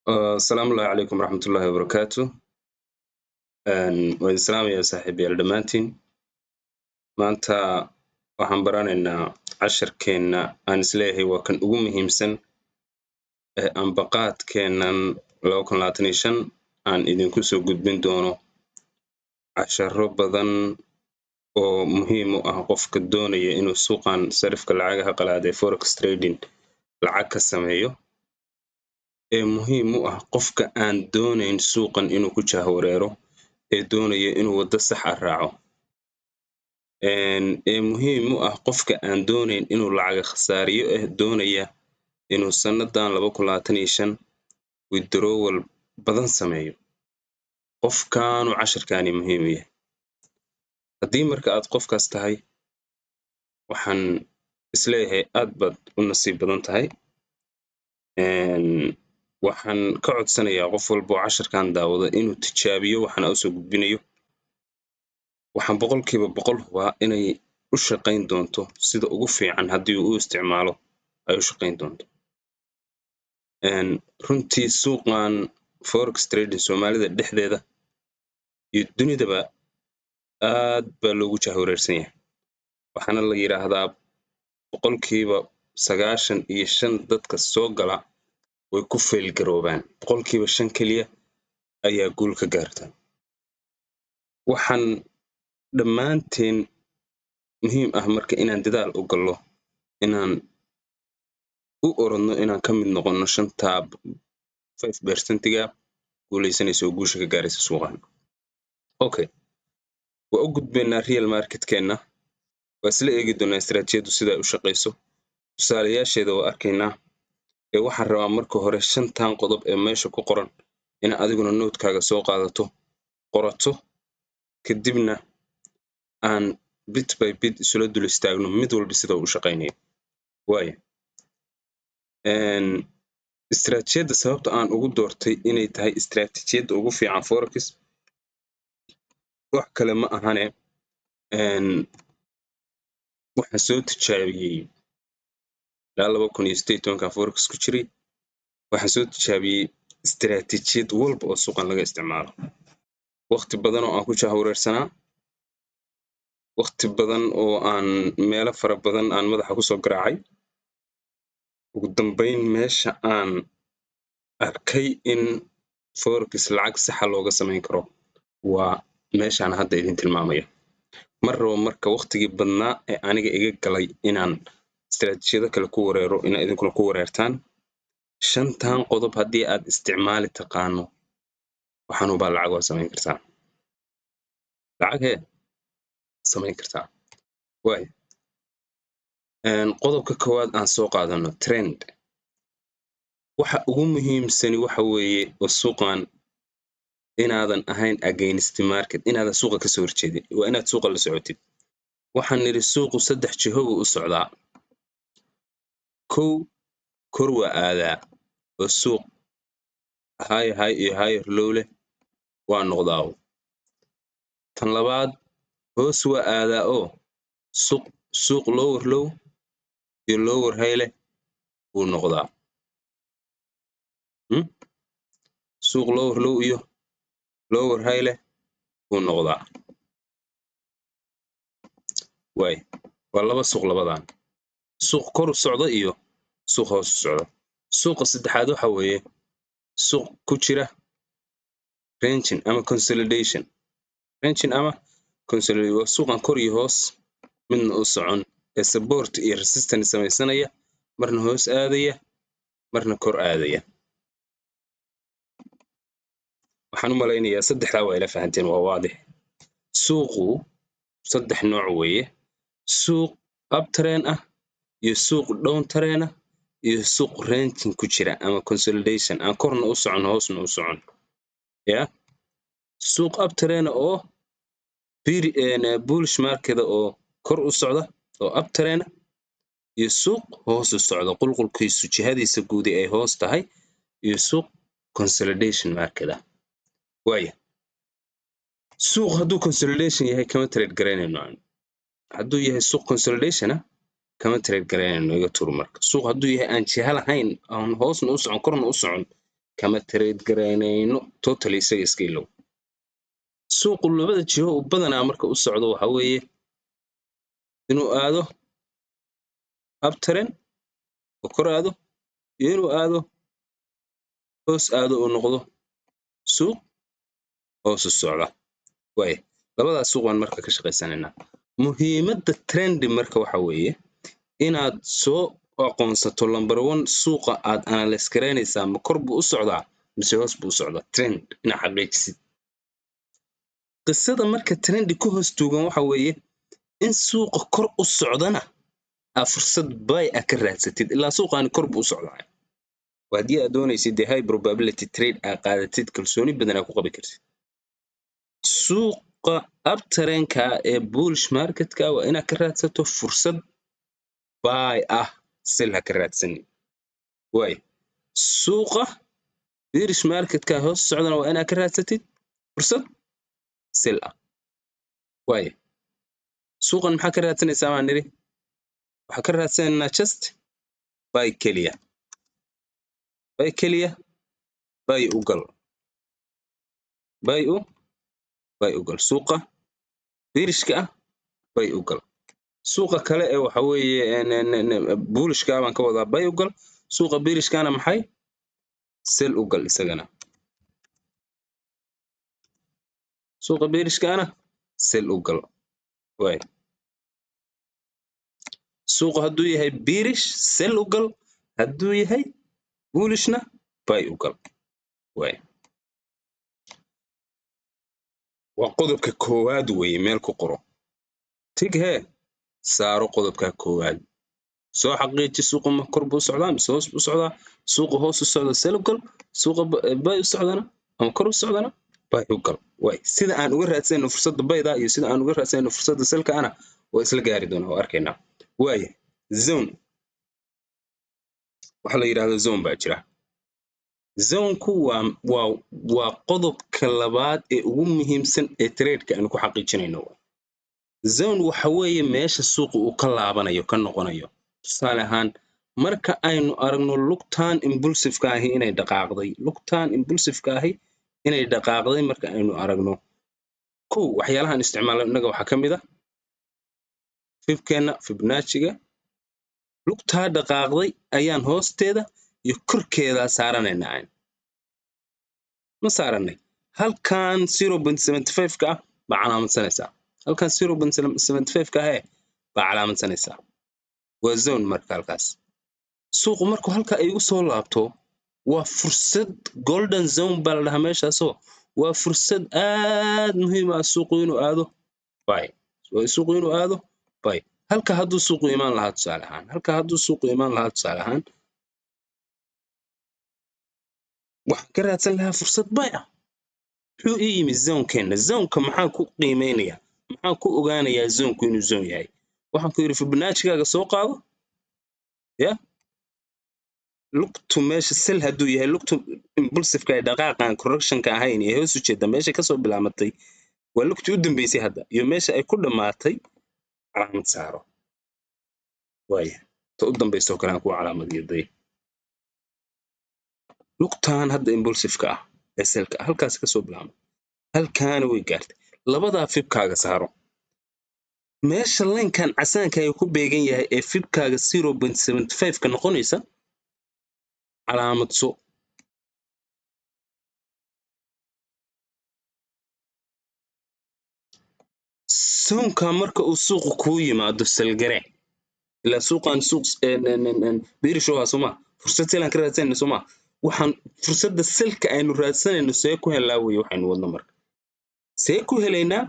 السلام الله عليكم ورحمة الله وبركاته. وإذا سلام يا صاحبي الدمانتين maanta waxaan baranaynaa casharkeena aan isleeyahay waa kan ugu muhiimsan ee ambaqaadkeenan 2025 aan idinku soo gudbin doono casharo badan oo muhiim u ah qofka doonaya inuu suuqan sarifka lacagaha qalaad ee forex trading lacag ka sameeyo ee muhiim u ah qofka aan doonayn suuqan inuu ku jahwareero ee doonaya inuu wado sax ah raaco ee muhiim u ah qofka aan doonayn inuu lacag khasaariyo doonaya inuu sanadan 2025 withdrawal badan sameeyo qofkaanu casharkaani muhiim u yahay haddii marka aad qofkaas tahay waxaan isleeyahay aad baad u nasiib badan tahay waxaan ka codsanayaa qof walba oo casharkan daawada inuu tijaabiyo waxaan u soo gudbinayo waxaan boqolkiiba boqol hubaa inay u shaqayn doonto sida ugu fiican haddii uu u isticmaalo ay u shaqayn doonto runtii suuqan forex trading Soomaalida dhexdeeda iyo dunidaba aad baa loogu jahwareersan yahay waxaana la yiraahdaa boqolkiiba 95 dadka soo gala way ku fail garoobaan boqolkiiba 5 kaliya ayaa guul ka gaarta waxaan dhammaanteen muhiim ah marka inaan dadaal u gallo inaan u orodno inaan ka mid noqono 5%-ga guuleysanaysa oo guusha ka gaaraysa suuqan okay waa u gudbeynaa real market-keena waa isla eegi doonaa istaraatiijiyadu sida ay u shaqeyso tusaalayaasheeda waa arkaynaa ee waxaan rabaa marka hore 5 qodob ee meesha ku qoran in adiguna note-kaaga soo qaadato qorato kadibna aan bit by bit isla dul istaagno mid walba sida uu u shaqeynayo waayo istaraatiijiyada sababta aan ugu doortay inay tahay istaraatiijiyada ugu fiican forex wax kale ma ahane waxaan soo tijaabiyey 2018 forex ku jiray waxaan soo tijaabiyey istaraatiijiyad walba oo suuqan laga isticmaalo waqti badan oo aan ku jahwareersanaa waqti badan oo aan meelo fara badan aan madaxa ku soo garaacay ugu dambeyn meesha aan arkay in forex lacag sax ah looga sameyn karo waa meeshaan hadda idin tilmaamayo marka waqtigii badnaa ee aniga iga galay inaan istaraatiijiyada kale ku wareero in idinkuna ku wareertaan 5 qodob haddii aad isticmaali taqaano waxaan u baa lacag oo sameyn kartaa lacag sameyn kartaa waay qodobka koowaad aan soo qaadano trend waxa ugu muhiimsan waxa weeye suuqan inaadan ahayn against market inaadan suuqa ka soo horjeedin waa inaad suuqa la socotid waxaan niri suuqu 3 jiho u socdaa kor waa aadaa oo suuq high iyo higher low leh waa noqdaa tan labaad hoos waa aadaa oo suuq lower low iyo lower high leh uu noqdaa suuq lower low iyo lower high leh uu noqdaa way waa laba suuq labadan suuq kor u socda iyo suuq hoos u socda suuqa saddexaad waxa weeye suuq ku jira ranging ama consolidation waa suuqan kor iyo hoos midna u socon ee support iyo resistance samaysanaya marna hoos aadaya marna kor aadaya waxaan u malaynayaa saddexda waa ila fahanteen waa waadix suuqu 3 nooc weeye suuq uptrend ah iyo suuq downtrend ah iyo suuq ranging ku jira ama consolidation aan korna u socon hoosna u socon suuq uptrend oo bullish market oo kor u socda oo uptrend iyo suuq hoos u socda qulqulkiisu jihadiisa guudi ay hoos tahay iyo suuq consolidation market ah waaya suuq hadduu consolidation yahay kama trade garaynayno hadduu yahay suuq consolidation kama trade garaynayno iga tur marka suuq hadduu yahay aan jiha lahayn aan hoosna u socon korna u socon kama trade garaynayno totally isaga iska ilow suuqu labada jiho uu badanaa marka u socdo waxa weeye inuu aado uptrend oo kor aado iyo inuu aado hoos aado oo noqdo suuq hoos u socda way labadaas suuq waan marka ka shaqaysanaynaa muhiimadda trend marka waxa weeye inaad soo aqoonsato number 1 suuqa aad analyze garaynaysaa ma kor buu u socdaa mise hoos buu u socdaa trend ina xaqiijisid qisada marka trend ku hoos tuugan waxa weeye in suuqa kor u socdana fursad buy ka raadsatid ilaa suuqani kor buu u socdaa haddii aad doonaysid high probability trade aad qaadatid kalsooni badan ku qabi kartid suuqa uptrendka ee bullish marketka waa inaad ka raadsato fursad buy sell ka raadsanin way suuqa bearish marketka hoos socdana waa inaad ka raadsatid fursad sell way suuqan maxaa ka raadsanaysaa baan niri waxaa ka raadsanaynaa just buy keliya buy u gal suuqa bearishka buy u gal suuqa kale ee waxa weeye bullishka baan ka wadaa buy u gal suuqa bearishkana maxay sell u gal isagana suuqa bearishkana sell u gal way suuqa hadduu yahay bearish sell u gal hadduu yahay bullishna buy u gal way waa qodobka koowaad weeye meel ku qoro tighe saaro qodobka koowaad soo xaqiiji suuqa ma kor buu socdaa mise hoos buu socdaa suuqa hoos u socda sell u gal suuqa buy u socdana ama kor u socdana buy u gal way sida aan uga raadsanayno fursadda bayda iyo sida aan uga raadsanayno fursadda sellka ana waa isla gaari doonaa oo arkaynaa way zone waxa la yiraahdo zone baa jira zone-ku waa qodobka labaad ee ugu muhiimsan ee trade-ka aan ku xaqiijinayno zone waxa weeye meesha suuqa uu ka laabanayo ka noqonayo tusaale ahaan marka aynu aragno lugtan impulsive-ka ahi inay dhaqaaqday marka aynu aragno waxyaalahan isticmaalno innaga waxaa ka mid ah Fibonacci-ga lugtaa dhaqaaqday ayaan hoosteeda iyo korkeeda saaranaynaa ma saaranay halkan 0.75 baa calaamadsanaysaa halkan 0.75 baa calaamadsanaysaa waa zone marka halkaas suuqu markuu halka ay u soo laabto waa fursad golden zone baa la dhahaa meeshaasoo waa fursad aad muhiim ah suuqu inuu aado buy halka hadduu suuqu imaan lahaa tusaale ahaan waxaan ka raadsan lahaa fursad buy muxuu ii yimi zone-keena zone-ka maxaan ku qiimeynayaa maxaan ku ogaanayaa zone-ku inuu zone yahay waxaan ku yidhi Fibonacci-gaaga soo qaado lugtu meesha sell hadduu yahay lugtu impulsive-ka ee dhaqaaqan correction-ka ahayn ee hoos u jeeda meesha ka soo bilaamatay waa lugtii u dambeysay hadda iyo meesha ay ku dhammaatay calaamad saaro ta u dambeysoo kale aan ku calaamadiyaday lugtaan hadda impulsive-ka ee sellka halkaas ka soo bilaabmay halkaana way gaartay labadaa fibkaaga saaro meesha line-kan casaanka ay ku beegan yahay ee fibkaaga 0.75 ka noqonaysa calaamadso soonka marka uu suuqu kuu yimaado salgare ilaa suuqan suuq bearish waa soma fursad sell aan ka raadsanayno soma waxaan fursadda sellka aynu raadsanayno see ku helaa weeye waxaynu wadno marka see ku helaynaa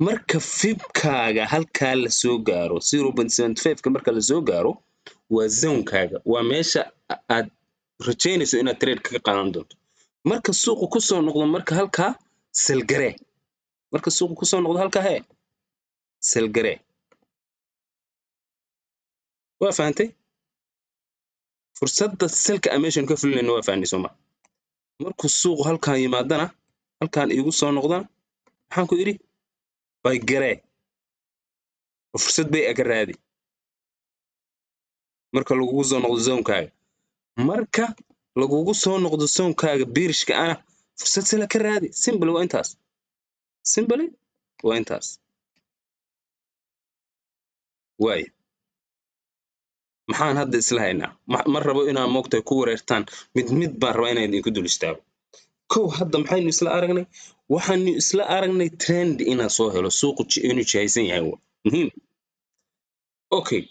marka fibkaaga halkaa la soo gaaro 0.75 ka marka la soo gaaro waa zone-kaaga waa meesha aad rajaynayso inaad trade kaga qaadan doonto marka suuqu ku soo noqdo marka halkaa salgare marka suuqu ku soo noqdo halkaa salgare waa fahantay fursadda sellka meeshan ka fulinayno waa fahnay soma markuu suuqu halkaan yimaadana halkaan iigu soo noqdana maxaan ku idhi buy garee fursad bay aga raadi marka lagugu soo noqdo zone-kaaga marka lagugu soo noqdo zoonkaaga beerishka ana fursad sila ka raadi. Simple waa intaas. Simple waa intaas. Waay. maxaan hadda isla haynaa? Ma rabo inaan moogtahay ku wareertaan mid baan rabaa inaan idinku dul istaago. kow hadda maxaynu isla aragnay? waxaanu isla aragnay trend inaan soo helo suuqu inuu jihaysan yahay muhiim. Okay,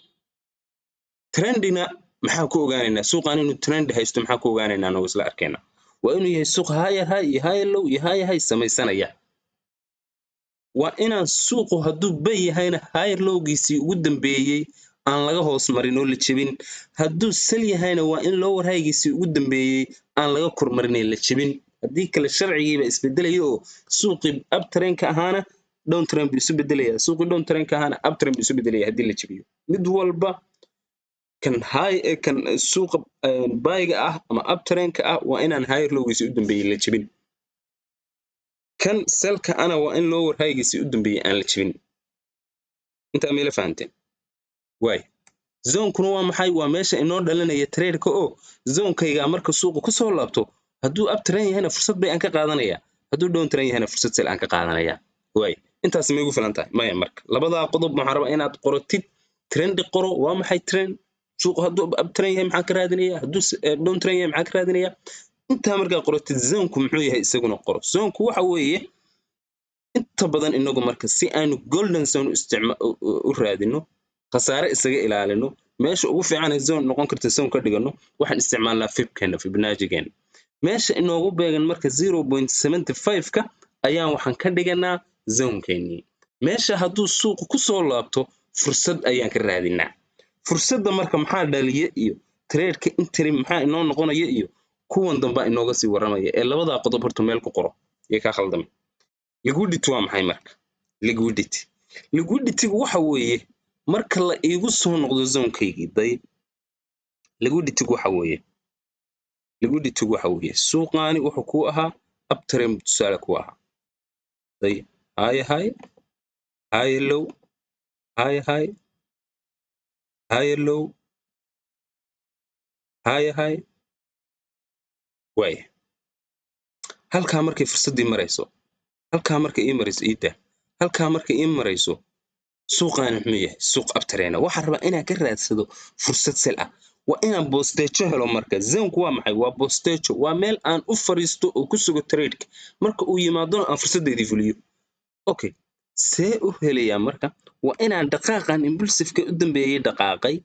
trendina maxaa ku ogaanaynaa? suuqaan inuu trend haysto maxaa ku ogaanaynaa anagoo isla arkaynaa? waa inuu yahay suuq higher high iyo higher low iyo higher high samaysanaya. waa inaan suuqu hadduu bay yahayna higher lowgiisii ugu dambeeyey aan laga hoos marin oo la jebin. hadduu sell yahayna waa in lower highgiisii ugu dambeeyey aan laga kormarin la jebin. haddii kale sharcigiiba isbedelaya oo suuqii uptrendka ahaana downtrend buu isu bedelaya, suuqii downtrendka ahaana uptrend buu isu bedelaya haddii la jebiyo. mid walba kan suuqa buyga ah ama uptrendka ah waa inaan higher lowgiisii u dambeeyey la jebin. kan sellka ana waa in lower highgiisii u dambeeyey aan la jebin. intaa meela fahanteen? waay. zoonkuna waa maxay? waa meesha inoo dhalinaya trade-ka oo zoonkayga marka suuqu ku soo laabto hadduu uptrend yahayna fursad bay aan ka qaadanaya, hadduu downtrend yahayna fursad sell aan ka qaadanaya. waay. intaas ma igu filan tahay? maya. marka labadaa qodob waxaan rabaa inaad qorotid. trendi qoro. waa maxay trend? suuqu hadduu uptrend yahay maxaa ka raadinaya? hadduu downtrend yahay maxaa ka raadinaya? intaa markaa qorotid zoonku muxuu yahay isaguna qoro. zoonku waxa weeye inta badan inagu marka si aanu golden zone u raadino, khasaare isaga ilaalino, meesha ugu fiican ee zone noqon karta zone ka dhigano, waxaan isticmaalnaa Fibonacci-geena. meesha inoogu beegan marka 0.75ka ayaan waxaan ka dhiganaa zone-keennii. meesha hadduu suuqu ku soo laabto fursad ayaan ka raadinaa. fursadda marka maxaa dhaliya iyo trade-ka interim maxaa inoo noqonaya iyo kuwan dambaa inooga sii warramaya. ee labadaa qodob horta meel ku qoro iyo kaa khaldamay. liquidity waa maxay marka? liquidity waxa weeye marka la iigu soo noqdo zoonkaygi day. liquidity waxa weeye suuqaani wuxuu ku ahaa uptrend tusaale ku ahaa day. high high high low high high high low high high. waay. halkaa markay fursaddii marayso, halkaa markay ii marayso iida, halkaa markay ii marayso suuqaani muxuu yahay? suuq uptrend. waxaan rabaa inaan ka raadsado fursad sell ah. waa inaan boosteejo helo marka. zoonku waa maxay? waa boosteejo. waa meel aan u fariisto oo ku sugo trade-ka. marka uu yimaadona aan fursaddeedii fuliyo. okay, see u helayaa marka? waa inaan dhaqaaqan impulsive-ka u dambeeyey dhaqaaqay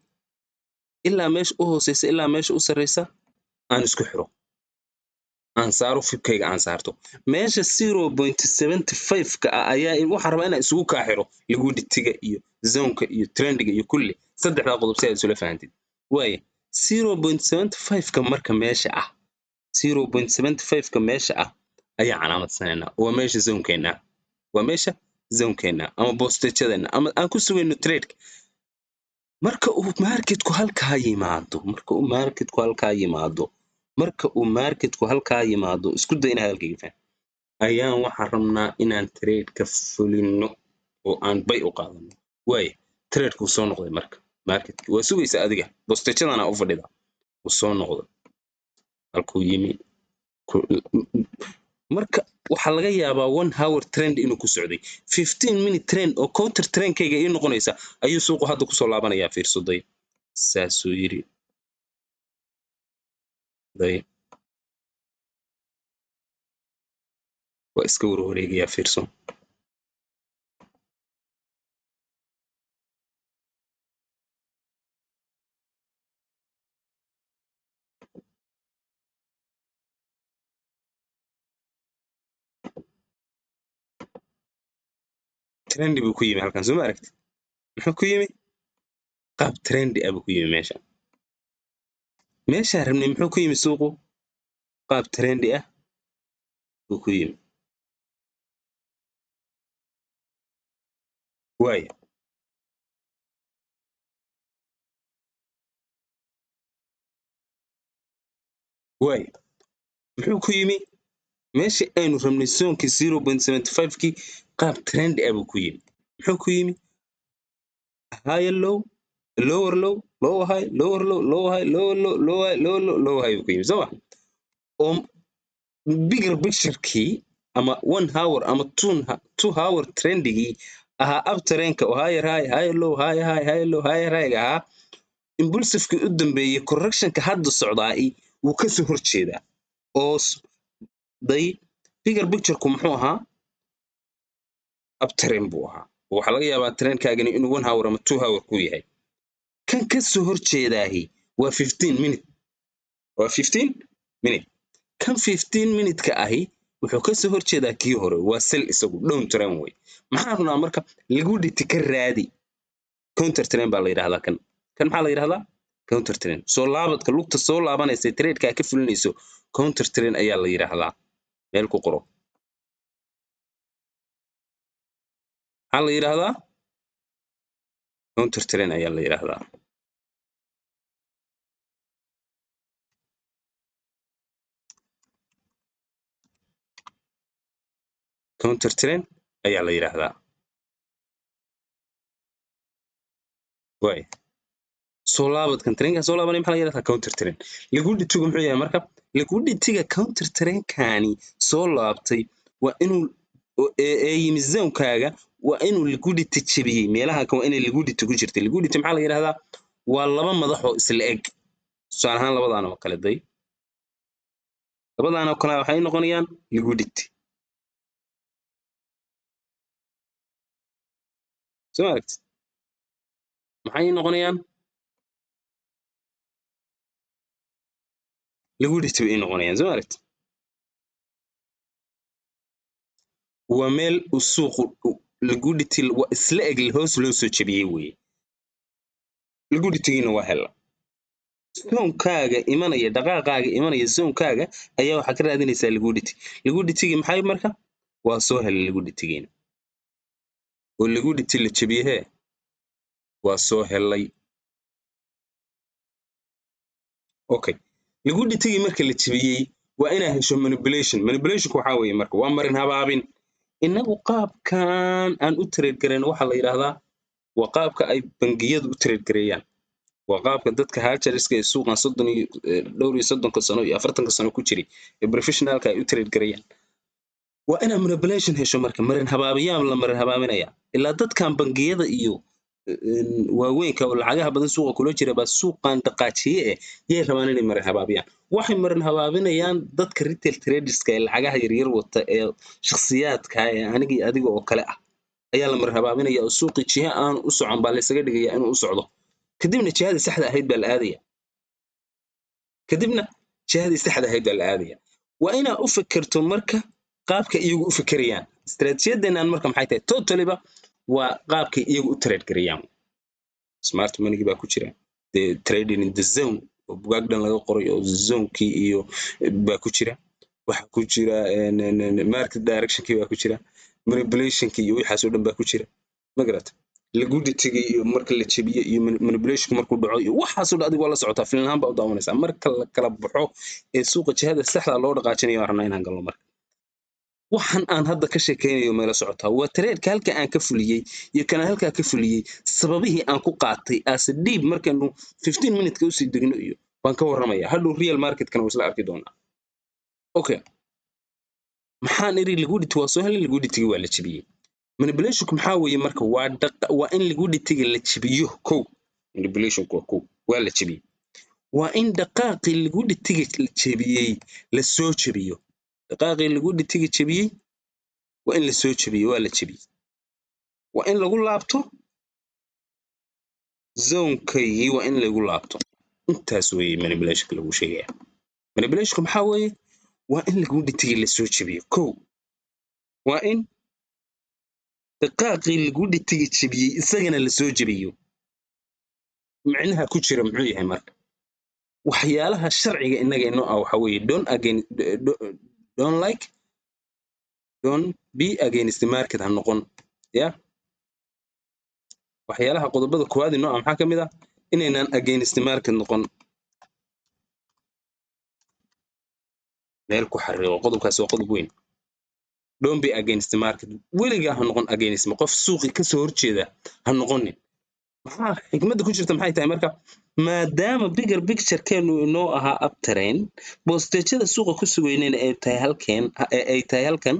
ilaa meesha u hooseysa ilaa meesha u sarreysa aan isku xiro, aan saaro fibkayga aan saarto. meesha 0.75ka ah ayaa waxaan rabaa inaan isugu kaa xiro liquidity-ga iyo zoonka iyo trendiga iyo kulli saddexdaa qodob si aad isula fahantid. waaye 0.75ka marka meesha ah, 0.75ka meesha ah ayaa calaamadsanayna. waa meesha zoonkeenna, waa meesha zoonkeenna ama boostejadeenna ama aan ku sugayno trade-ka. marka uu marketku halkaa yimaado isku day inaad halkayga faham ayaan waxaan rabnaa inaan trade-ka fulino oo aan bay u qaadano. waaye trade-ku soo noqday marka marketka waa sugaysa adiga boostejadana u fadhida uu soo noqday halkuu yimi. marka waxaa laga yaabaa 1 hour trend inuu ku socday, 15 minute trend oo counter trendkayga ii noqonaysa ayuu suuqu hadda kusoo laabanayaa. fiirsaday saasuu yiri day. waa iska warwareegayaa. fiirso trendi buu ku yimi halkan, soo ma aragti? muxuu ku yimi? qaab trendi ah buu ku yimi meesha. meeshaan rabnay muxuu ku yimi suuqu? qaab trendi ah buu ku yimi. waayo muxuu ku yimi? meeshii aynu rabnay zoonkii 0.75kii qaab trendi ah buu ku yimi. muxuu ku yimi? high low lower low lower high lower low lower high lower low lower high lower low lower high ku yimi soo ma oo bigger picture kii ama 1 hour ama 2 hour trendigii ahaa uptrendka oo higher high higher low higher high higher low higher high ahaa impulsivekii u dambeeyey correctionka hadda socdaa wuu ka soo horjeedaa oo day bigger pictureku muxuu ahaa uptrend buu ahaa waxaa laga yaabaa trendkaagani inuu 1 hour ama 2 hour ku yahay kan ka soo horjeedaahi waa 15 minute waa 15 minute kan 15 minute-ka ahi wuxuu ka soo horjeedaa kii hore waa sell isagu down trend way maxaa runaa marka liquidity ka raadi counter trend baa la yidhaahdaa kan maxaa la yidhahdaa counter trend soo laabadka lugta soo laabanaysa trade-ka ka fulinayso counter trend ayaa la yidhaahdaa meel ku qoro maxaa la yidhaahdaa counter trend ayaa la yidhaahdaa counter trend ayaa la yidhaahdaa way soo laabadkan trendka soo laabanaya maxaa la yidhahdaa counter trend liquidity-gu muxuu yahay marka liquidity-ga counter trend-kani soo laabtay waa inuu yimi zone-kaaga waa inuu liquidity jebiyey meelaha kan waa inay liquidity ku jirta liquidity maxaa la yidhahdaa waa laba madax oo isla eg tusaale ahaan labadaan oo kale day labadaan oo kale waxay noqonayaan liquidity soo aragtid maxay noqonayaan liquidity bay noqonayaan soo aragtid waa meel uu suuqu liquidity waa isla eg hoos loo soo jebiyey weeye liquidity-giina waa hela zone-kaaga imanaya dhaqaaqaaga imanaya zone-kaaga ayaa waxaa ka raadinaysaa liquidity-gii maxay marka waa soo helay liquidity-giina oo liquidity la jebiyehee waa soo helay okay liquidity-gii marka la jebiyey waa inaa hesho manipulationku waxaa weeye marka waa marin habaabin innagu qaabkan aan u trade garayno waxaa la yidhaahdaa waa qaabka ay bangiyadu u trade gareeyaan waa qaabka dadka hajariska ee suuqan dhowr iyo 30 sano iyo 40 sano ku jiray ee professionalka ay u trade gareeyaan waa inaa manipulation hesho marka marin habaabiyaan la marin habaabinaya ilaa dadkan bangiyada iyo waaweynka oo lacagaha badan suuqa kula jira baa suuqan dhaqaajiye yay rabaan inay marin habaabiyaan waxay marin habaabinayaan dadka retail traderska ee lacagaha yaryar wata ee shakhsiyaadka ee anigii adiga oo kale ah ayaa la marin habaabinaya oo suuqi jiha aan u socon baa laysaga dhigaya inuu u socdo kadibna jihadii saxda ahayd baa la aadaya waa inaa u fikirto marka qaabka iyagu u fikirayaan istaraatiijiyadeennan marka maxay tahay totaliba waa qaabkay iyagu u trade garayaan smart money baa ku jira the trading in the zone oo bugaag dhan laga qoray oo zone-kii iyo baa ku jira waxa ku jira market direction-kii baa ku jira manipulation-kii iyo waxaas oo dhan baa ku jira ma garata liquidity-ga iyo marka la jebiyo iyo manipulation markuu dhaco iyo waxaasoo dhan adigu waa la socotaa filan ahaan baa u daawanaysaa marka la kala baxo ee suuqa jihada saxda loo dhaqaajinayo waan rabnaa inaan galno marka waxaan aan hadda ka sheekaynayo meela socotaa waa trade-ka halka aan ka fuliyey iyo kana halkaa ka fuliyey sababihii aan ku qaatay as deep markaynu 15 minute-ka usii degno iyo baan ka warramaya hadhow real market-kana waa isla arki doonaa okay maxaan iri liquidity waa soo helay liquidity-gi waa la jebiyey manipulationku maxaa weeye marka waa in liquidity-ga la jebiyo kow manipulationku waa kow waa la jebiyey waa in dhaqaaqii liquidity-ga la jebiyey la soo jebiyo dhaqaaqii liquidity-ga jebiyey waa in la soo jebiyo waa la jebiyey waa in lagu laabto zone-kaygii waa in lagu laabto intaas weeye manipulationka lagu sheegaya manipulationku maxaa weeye waa in liquidity-ga la soo jebiyo kow waa in dhaqaaqii liquidity-ga jebiyey isagana la soo jebiyo micnaha ku jira muxuu yahay marka waxyaalaha sharciga innaga inoo ah waxa weeye don't be against the market ha noqon ya waxyaalaha qodobada koowaad inoo ah maxaa ka mid ah inaynaan against the market noqon meel ku xariiqo qodobkaas waa qodob weyn don't be against the market weligaa ha noqon against qof suuqi ka soo horjeeda ha noqonin maxaa xikmadda ku jirta maxay tahay marka maadaama bigger picture-keenu inoo ahaa uptrain boostejada suuqa ku sugaynayna ay tahay halkan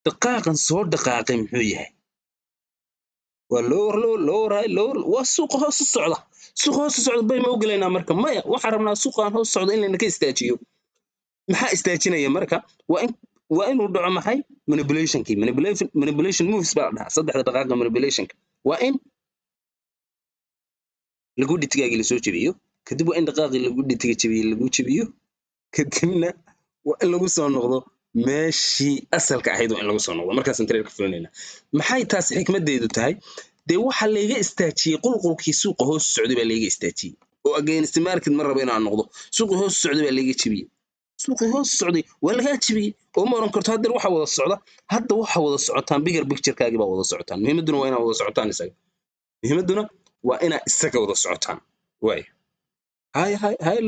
dhaqaaqan soo dhaqaaqay muxuu yahay waa waa suuqa hoos u socda suuqa hoos u socda bay ma ogolaynaa marka maya waxaan rabnaa suuqaan hoos socda in laynaka istaajiyo maxaa istaajinaya marka waa inuu dhaco maxay manipulation moves baa la dhahaa saddexda dhaqaaqa manipulationka waa in lagu dhitigaagii lasoo jebiyo kadib waa in dhaqaaqii lagu dhitiga jebiye lagu jebiyo kadibna waa in lagu soo noqdo meeshii asalka ahayd waa in lagu soo noqdo markaasaan trailka fulinayna maxay taas xikmaddeedu tahay dee waxaa layga istaajiyey qulqulkii suuqa hoos socday baa layga istaajiyey oo against market ma rabo inaan noqdo suuqii hoos socday baa layga jebiyey suuqii hoos socday waa lagaa jebiyey oo ma oran karto haddeer waxa wada socda hadda waxa wada socotaan bigger picture-kaagii baa wada socotaan muhiimadduna waa inaa wada socotaan isaga muhiimadduna waa inaa isaga wada socotaan waay hay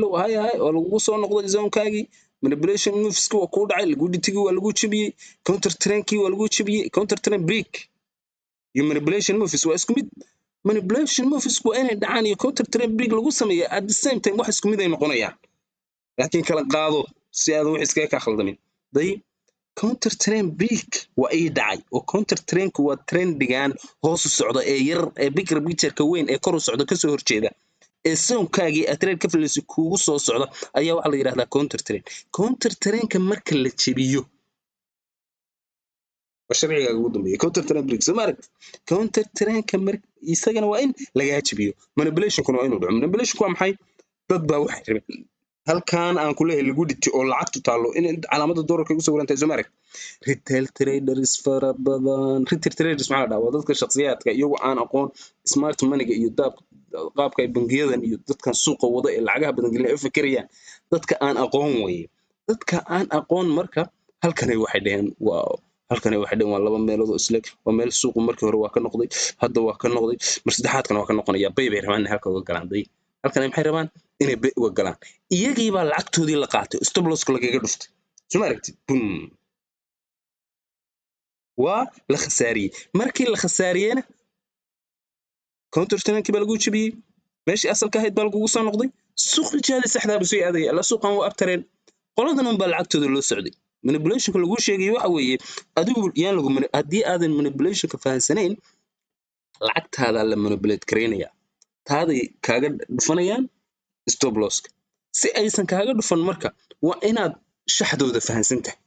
oo lagugu soo noqday zoonkaagii manipulation moveski waa kuu dhacay lagu dhitigi waa lagu jebiyey counter trainkii waa lagu jebiyey counter train break iyo manipulation moves waa isku mid manipulation moves waa inay dhacaan iyo counter train break lagu sameeya at the same time wax isku mid ay noqonayaan laakiin kala qaado si aadan wax iskaga ka khaldamin day counter train break waa ii dhacay oo counter trainku waa trendigan hoos u socda ee yar ee bigger picture-ka weyn ee kor u socda kasoo horjeeda ee soonkaagii aad trade ka filayso kuugu soo socda ayaa waxaa la yidhahdaa counter trainka marka la jebiyo waa sharcigaaga ugu dambeeya counter train break soo ma aragti counter trainka isagana waa in lagaa jebiyo manipulationkuna waa inuu dhaco manipulationku waa maxay dad baa waxay rabeen halkan aan ku leeyahay lagu dhiti oo lacagtu taallo in calaamadda doolarka igu sawiran tahay soo ma aragti retail traders fara badan retail traders maxaa la dhahaa waa dadka shakhsiyaadka iyagu aan aqoon smart money-ga iyo qaabka ay bangiyadan iyo dadkan suuqa wada ee lacagaha badan gelin ay u fikirayaan dadka aan aqoon weye dadka aan aqoon marka halkanay waxay dhaheen waa laba meelood oo isle waa meel suuqu markii hore waa ka noqday hadda waa ka noqday mar saddexaadkana waa ka noqonaya bay rabaan inay halka uga galaan day halkan maxay rabaan inay bay uga galaan iyagii baa lacagtoodii la qaatay stop loss lagaga dhuftay soo ma aragtid bum waa la khasaariyey markii la khasaariyeyna counter trainkii baa lagu jebiyey meeshii asalka ahayd baa lagugu soo noqday suuqi jaadi saxdaa buu soo aadaya alla suuqan waa abtareen qoladan un baa lacagtooda loo socday manipulationka lagu sheegay waxa weeye adigu yaan haddii aadan manipulationka fahansanayn lacagtaada la manipulate karaynaya taaday kaaga dhufanayaan stop losska si aysan kaaga dhufan marka waa inaad shaxdooda fahansan tahay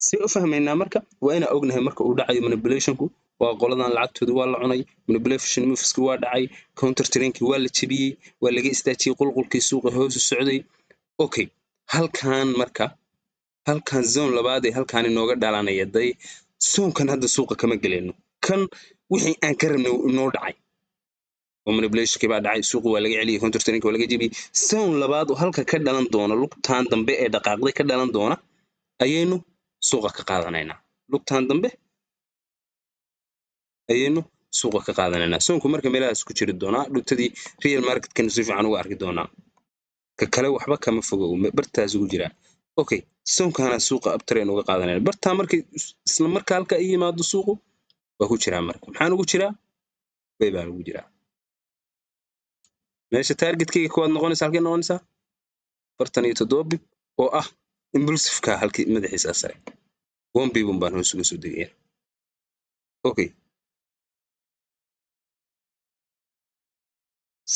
si u fahmaynaa marka waa inaan ognahay marka uu dhacayo manipulationku waa qoladan lacagtooda waa la cunay manipulation moveski waa dhacay counter trainkii waa la jebiyey waa laga istaajiyey qulqulkii suuqa hoos u socday okay halkan zone labaad ee halkaan inooga dhalanaya day soonkan hadda suuqa kama geleyno kan wixii aan ka rabnay inoo dhacay oo manipulationkii baa dhacay suuqi waa laga celiyey counter trainkii waa laga jebiyey zone labaad oo halka ka dhalan doona lugtaan dambe ee dhaqaaqday ka dhalan doona ayaynu suuqa ka qaadanaynaa lugtaan dambe ayaynu suuqa ka qaadanaynaa soonku marka meelahaas ku jiri doonaa dhugtadii real marketkana si fiican uga arki doonaa ka kale waxba kama fogow bartaas ugu jiraa okay soonkaana suuqa abtrain uga qaadanayna bartaa markay isla marka halka ay yimaado suuqu waa ku jiraa marka maxaan ugu jiraa bay baan ugu jiraa meesha targetkayga kuwaad noqonaysa halkay noqonaysaa 47 bib oo ah impulsiveka halkii madaxiisa sare 1 bibun baan hoos uga soo degaya okay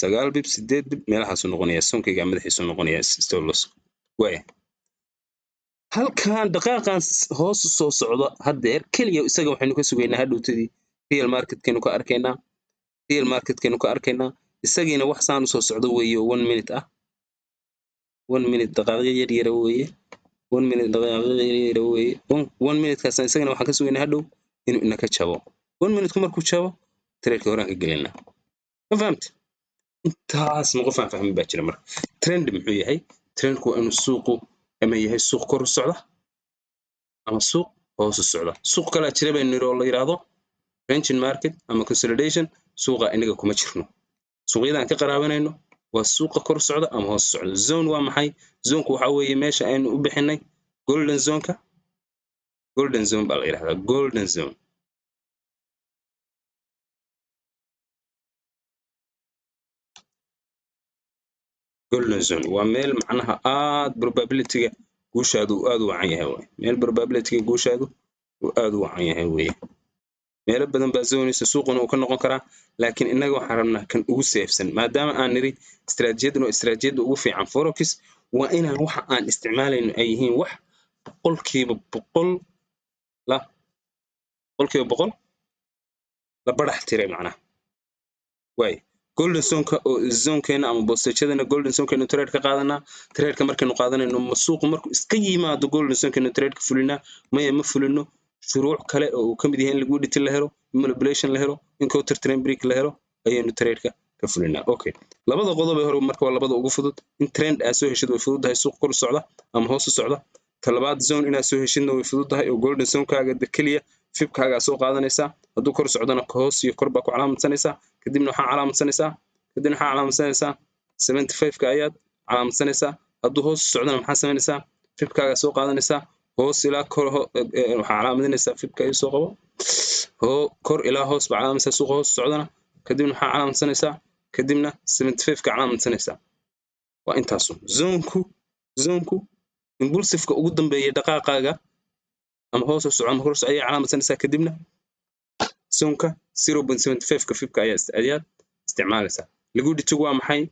9 bib 8 bib meelahaas uu noqonaya sonkayga madaxiisa noqonaya stop loss waaya halkan dhaqaaqan hoos u soo socdo haddeer keliya isaga waxaynu ka sugaynaa hadhowtadii real marketkaynu ka arkaynaa isagiina wax saan u soo socdo weeye 1 minute ah 1 minute dhaqaaqyo yar yara weeye 1 minute dhaqaaqyo yar yara weeye 1 minute kaasna isagana waxaan ka sugaynaa hadhow inuu inaka jabo 1 minute markuu jabo trade-ka horaan ka gelinaa ma fahamtay intaas ma qof aan fahmin baa jira marka trend muxuu yahay trendku waa inuu suuqu ama yahay suuq kor u socda ama suuq hoos u socda suuq kala jira baynu niri oo la yiraahdo ranging market ama consolidation suuqa inaga kuma jirno suuqyada aan ka qaraabanayno waa suuqa kor socda ama hoos socda zone waa maxay zonku waxa weeye meesha aynu u bixinay golden zone baa la yiraahdaa golden zone golden zone waa meel macnaha aad probability-ga guushaadu aad u wacan yahay way meel probability-ga guushaadu uu aad u wacan yahay way meelo badan baa zoonaysa suuquna uu ka noqon karaa laakiin innaga waxaan rabnaa kan ugu seefsan maadaama aan niri istiraatiijiyaduna waa istiraatiijiyadda ugu fiican forex waa inaan waxa aan isticmaalayno ay yihiin wax boqolkiiba boqol la badax tiray macnaha way golden zone-ka oo zone-keena ama boostejadana golden zone-keenu trade ka qaadanaa trade-ka markaynu qaadanayno ma suuqu markuu iska yimaado golden zone-keenu trade-ka fulinaa maya ma fulino shuruuc kale oo uu ka mid yahay in liquidity la helo manipulation la helo in counter trend break la helo ayaynu trade-ka ka fulinaa okay labada qodob ee hore marka waa labada ugu fudud in trend aad soo heshid way fududahay suuq kor u socda ama hoos u socda talabaad zone inaad soo heshidna way fududahay oo golden zone-kaaga keliya fibkaaga soo qaadanaysaa hadduu kor socdana hoos iyo kor baa ku calaamadsanaysaa kadibna waxaa calaamadsanaysaa 75ka ayaad calaamadsanaysaa hadduu hoos socdana maxaa samaynaysaa fibkaaga soo qaadanaysaa hoos ilaa kor waxaa calaamadinaysaa fibka ay soo qabo kor ilaa hoos baa calaamadsanaysaa suuqa hoos socdana kadibna waxaa calaamadsanaysaa kadibna 75ka calaamadsanaysaa waa intaasu zoonku impulsiveka ugu dambeeya dhaqaaqaaga ama hoos u socdo ama kor ayaa calaamadsanaysaa kadibna zonka 0.75ka fibka ayaad isticmaalaysaa liquidity-gu waa maxay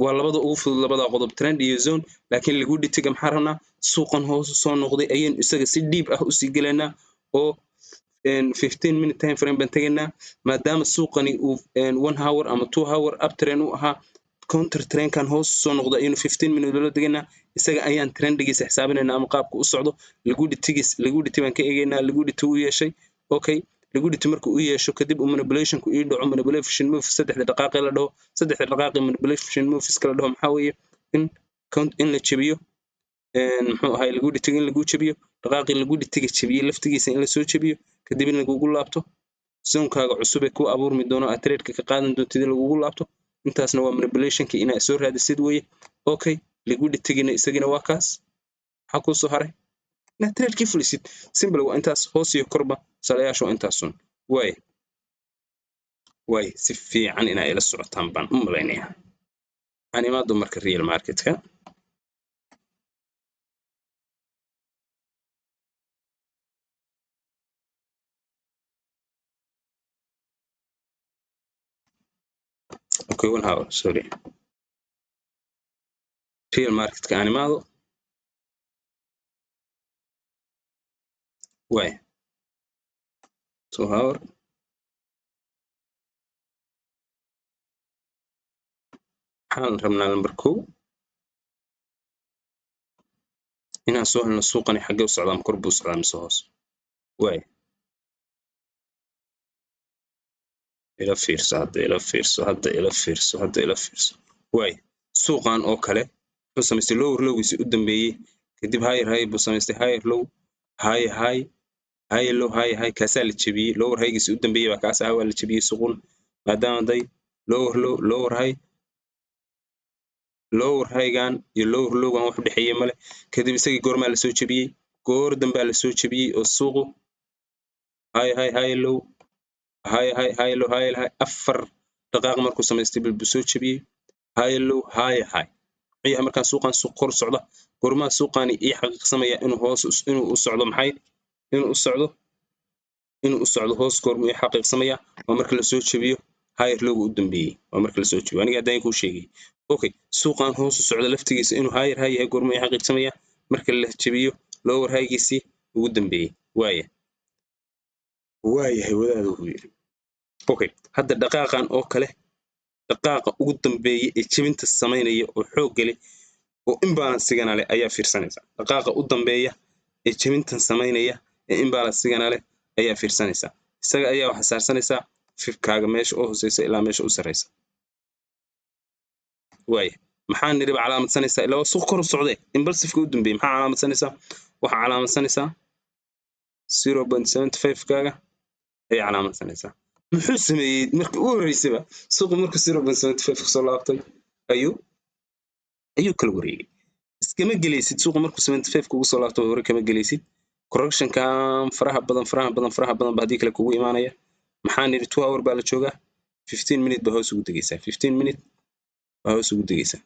waa labada ugu fudud labada qodob trend iyo zone laakiin liquidity-ga maxaa rabnaa suuqan hoos u soo noqday ayaynu isaga si deep ah u sii gelaynaa oo 15 minute time frame baan tegaynaa maadaama suuqani uu 1 hour ama 2 hour uptrend u ahaa counter trendkan hoos u soo noqday ayaynu 15 minute loo degaynaa isaga ayaan trendigiisa xisaabinaynaa ama qaabka u socdo liquidity baan ka eegaynaa liquidity u yeeshay okay liquidity markuu u yeesho kadib uu manipulationku ii dhaco manipulation move saddexda dhaqaaqi la dhaho saddexda dhaqaaqi manipulation moves kala dhaho maxaa weeye in la jabiyo muxuu ahay liquidity in lagu jabiyo dhaqaaqi liquidity-ga jabiyo laftigiisa in la soo jabiyo kadib in lagugu laabto zone-kaaga cusub ee ku abuurmi doono aad trade-ka ka qaadan doontid in lagugu laabto intaasna waa manipulation-kii inaad soo raadisid weeye okay liquidity-gina isagina waa kaas maxaa kuu soo haray inaad trade-kii fulisid simple waa intaas hoos iyo korba salayaashu waa intaasun way si fiican inaa ila socotaan baan u malaynayaa waxaan imaado marka real market-ka okay 1 hour sorry real market-ka aan imaado way 2 hour waxaan rabnaa number 2 inaan soo helno suuqani xaggee u socdaa kor buu socdaa mise hoos way ila fiirso way suuqan oo kale wuxuu samaystay lower lowgiisii u dambeeyey kadib higher high buu samaystay higher low higher low high kaasaa la jebiyey lower highgiisii u dambeeyey baa kaas ah waa la jebiyey suuqun maadaama day lower low lower high-gan iyo lower low-gan wax u dhexeeyey male kadib isagii goormaa la soo jebiyey goor dambaa la soo jebiyey oo suuqu high low high low afar dhaqaaq markuu samaystay buu soo jebiyey high low high maxay markaan suuqan suuq kor socda goormaa suuqani ii xaqiiqsamaya inuu u socdo maxay inuu u socdo hoos goormuu ii xaqiiqsamaya waa marka la soo jebiyo higher low-ga u dambeeyey waa marka la soo jebiyo aniga haddaan kuu sheegay okay suuqan hoos u socda laftigiisa inuu higher high yahay goormuu ii xaqiiqsamaya marka la jebiyo lower high-giisii ugu dambeeyey waayahay wadaada uu yiri okay hadda dhaqaaqan oo kale dhaqaaqa ugu dambeeyay ee jebinta samaynaya oo xoog leh oo imbalance-gana leh ayaa fiirsanaysa dhaqaaqa u dambeeya ee jebintan samaynaya ee imbalance-gana leh ayaa fiirsanaysa isaga ayaa waxa saarsanaysa fibkaaga meesha oo hooseysa ilaa meesha u sareysa way maxaan niriba calaamadsanaysaa ilaa suuq kor u socday impulsive-ka u dambeeyay maxaa calaamadsanaysaa waxa calaamadsanaysaa 0.75kaaga ayaa calaamadsanaysaa muxuu sameeyey markii ugu horeysayba suuqu markuu 0.75 soo laabtay ayuu kala wareegay iskama gelaysid suuqu markuu 75 ugu soo laabto hore kama gelaysid correction-kan faraha badan ba haddii kale kugu imaanaya maxaa nidhi 2 hour baa la joogaa 15 minute baa hoos ugu degaysaa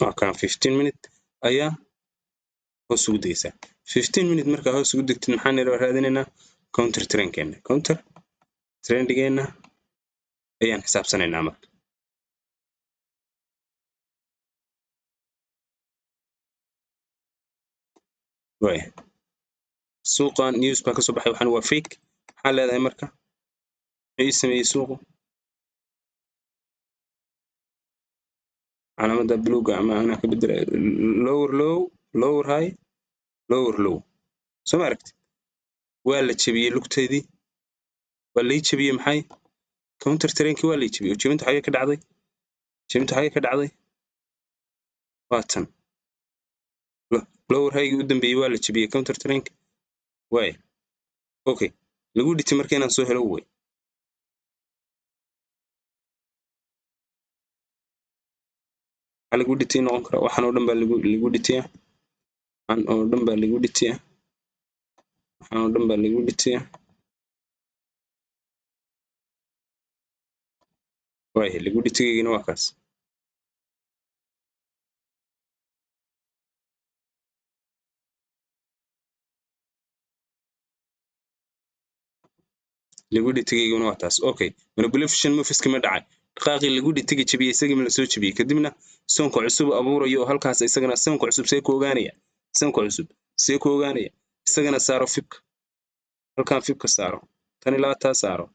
waa kan 15 minute ayaa hoos ugu degaysaa 15 minute markaa hoos ugu degtid maxaan raadinaynaa counter trendgeena ayaan xisaabsanaynaa marka way suuqan news baa kasoo baxay waxaan waa fake maxaa leedahay marka ay sameeyay suuqu calaamada bluega ama ana ka beddelay lower low lower high lower low soo aragtid waa la jabiyay lugteedii waa la jabiyay maxay counter trendkii waa la jabiyay jabinta xagee ka dhacday waatan lower high u dambeeyay waa la jabiyay counter trend way okay lagu dhitay markii inaan soo helo way lagu dhitay noqon kara waxaan oo dhan baa lagu dhitay waxaan oo dhan baa lagu dhitay way lagu dhitayna waa kaas lagu dhitayna waa taas okay manipulation moves kama dhacay dhaqaaqi lagu dhitay jabiyay isagii la soo jabiyay kadibna soonka cusub abuurayo halkaas isagana soonka cusub see ku ogaanaya isagana saaro fibka halkaan fibka saaro tan ilaa taa saaro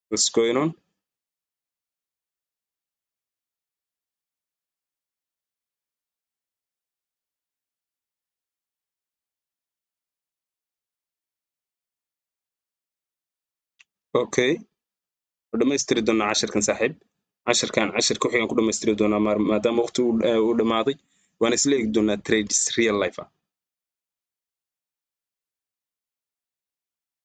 what's going on okay dhamaystiri doonaa casharkan saaxiib cashar ku xigan ku dhamaystiri doonaa maadaama waqti uu dhamaaday waan isla eegi doonaa trades real life